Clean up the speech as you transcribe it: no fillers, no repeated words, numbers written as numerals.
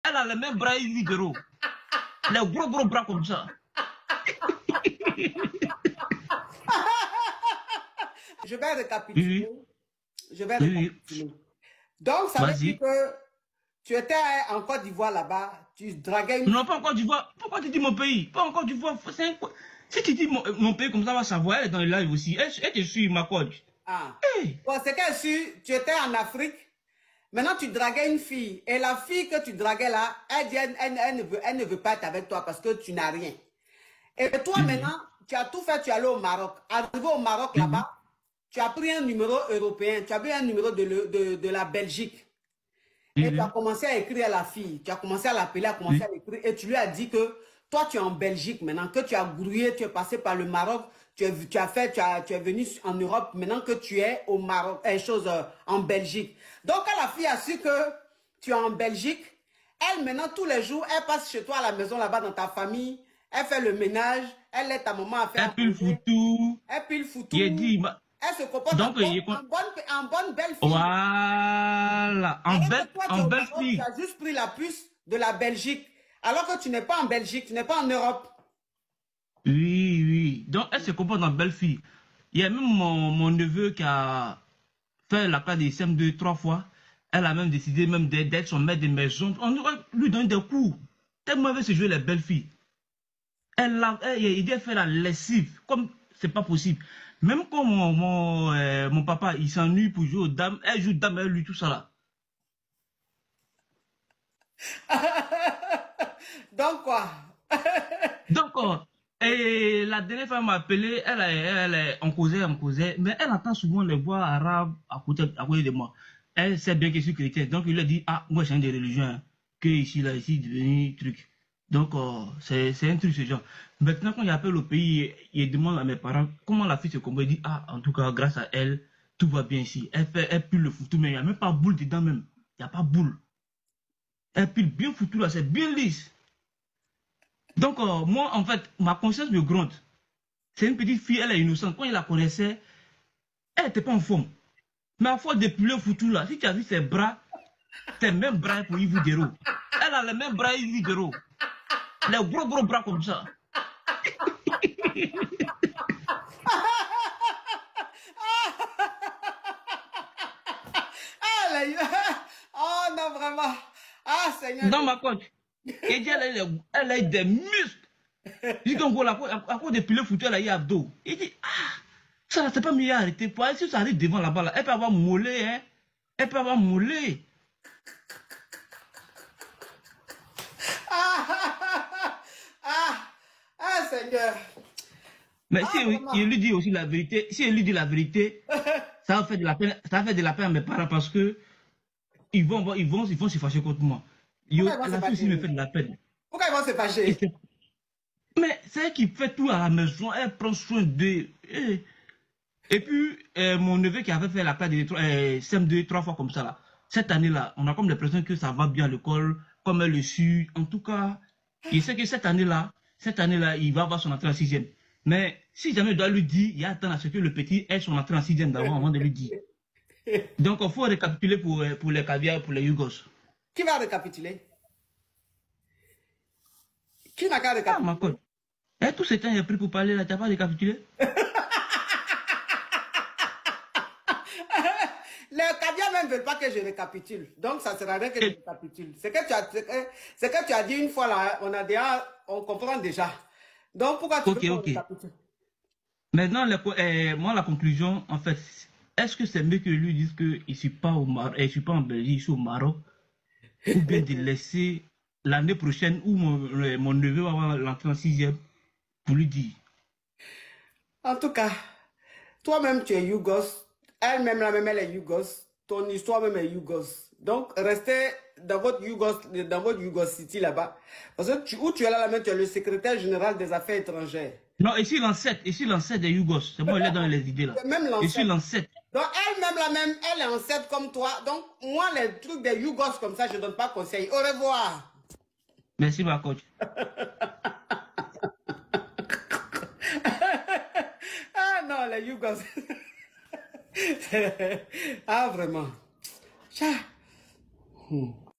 Elle a les mêmes bras libéraux. Les gros bras comme ça. Je vais récapituler. Oui, Je vais oui. récapituler. Donc, ça veut dire Vas-y. que tu étais en Côte d'Ivoire là-bas, tu draguais une... Non, pas encore d'Ivoire. Pourquoi tu dis mon pays? Pas encore d'Ivoire. Si tu dis mon pays comme ça, va savoir. Elle est dans le live aussi. Elle te suit, ma coach. Ah. Hey. Bon, c'est qu'elle suit, tu étais en Afrique. Maintenant, tu draguais une fille. Et la fille que tu draguais là, elle dit, elle ne veut pas être avec toi parce que tu n'as rien. Et toi, maintenant, tu as tout fait, tu es allé au Maroc. Arrivé au Maroc là-bas, tu as pris un numéro européen, tu as pris un numéro de la Belgique. Et tu as commencé à écrire à la fille, tu as commencé à l'appeler, à commencer à l'écrire, et tu lui as dit que toi, tu es en Belgique maintenant, que tu as grouillé, tu es passé par le Maroc, tu es venu en Europe, maintenant que tu es au Maroc, en Belgique. Donc, quand la fille a su que tu es en Belgique, elle, maintenant, tous les jours, elle passe chez toi à la maison, là-bas, dans ta famille, elle fait le ménage, elle aide ta maman à faire... Elle pile foutou. Elle pile foutou. Il dit... Elle se comporte Donc, en bonne belle fille. Voilà. En belle fille. Tu as juste pris la puce de la Belgique. Alors que tu n'es pas en Belgique, tu n'es pas en Europe. Oui, oui. Donc, elle se comporte en belle fille. Il y a même mon neveu qui a fait la classe des CM2 3 fois. Elle a même décidé même d'être son maître de maison. On lui donne des coups. Tellement elle veut se jouer les belles filles. Il a fait la lessive. Comme c'est pas possible. Même quand mon papa, il s'ennuie pour jouer aux dames, elle joue dame, elle lui, tout ça là. Donc quoi? Donc, et la dernière fois, elle m'a appelé, on causait, mais elle entend souvent les voix arabes à côté de moi. Elle sait bien que je suis chrétien, donc il lui a dit, ah, moi, je change de religion, hein, que ici, devenu truc. Donc, c'est un truc, ce genre. Maintenant, quand il appelle au pays, il demande à mes parents comment la fille se combat. Il dit, ah, en tout cas, grâce à elle, tout va bien ici. Elle pile le foutu, mais il n'y a même pas boule dedans même. Il n'y a pas boule. Elle pile bien foutu là, c'est bien lisse. Donc, moi, en fait, ma conscience me gronde. C'est une petite fille, elle est innocente. Quand il la connaissait, elle n'était pas en forme. Mais à force de piler foutu là, si tu as vu ses bras, ses mêmes bras pour Yves Dero. Elle a les mêmes bras Yves Dero. Les gros bras comme ça. Oh non, vraiment. Ah, Seigneur. Dans ma coach, elle a des muscles. Il dit qu'en gros, à cause de piler foutu, elle a eu abdos. Il dit, ah, ça, c'est pas mieux à arrêter. Pour si ça arrive devant là-bas, là, elle peut avoir mollet, hein. Elle peut avoir mollet. Seigneur. Mais si il lui dit aussi la vérité, si il lui dit la vérité, ça va faire de la peine, à mes parents parce que ils vont se fâcher contre moi. La fille aussi me fait de la peine. Pourquoi ils vont se fâcher? Mais c'est elle qui fait tout à la maison, elle prend soin d'eux. Et puis, mon neveu qui avait fait la classe de CM2 3 fois comme ça, là, cette année-là, on a comme l'impression que ça va bien à l'école, comme elle le suit. En tout cas, il sait que cette année-là, il va avoir son entrée en 6e. Mais si jamais il doit lui dire, il y a attendre à ce que le petit ait son entrée en 6e d'avant avant de lui dire. Donc, il faut récapituler pour les caviars, pour les Yougos. Qui va récapituler? Qui n'a qu'à récapituler? Ah, ma colle. Et tout ce temps, il a pris pour parler là, tu n'as pas récapitulé? Les caviars même ne veulent pas que je récapitule. Donc, ça ne sert à rien que je récapitule. C'est que tu as dit une fois là, on comprend déjà. Donc, pourquoi tu veux qu'on récapitule? Maintenant, moi, la conclusion, en fait, est-ce que c'est mieux que lui dise que je ne suis pas au Maroc, je suis pas en Belgique, je suis au Maroc, ou bien de laisser l'année prochaine où mon neveu va avoir l'entrée en 6e pour lui dire? En tout cas, toi-même, tu es Yougos. Elle-même, elle est Yougos. Ton histoire même est Yougos. Donc, restez dans votre Yougos City là-bas. Parce que où tu es là, tu es le secrétaire général des affaires étrangères. Non, ici l'ancêtre des Yougos. C'est bon, il est dans les idées là. Je suis l'ancêtre. Donc, elle-même, elle est ancêtre comme toi. Donc, moi, les trucs des Yougos comme ça, je ne donne pas conseil. Au revoir. Merci, ma coach. Ah non, les Yougos. Ah, vraiment.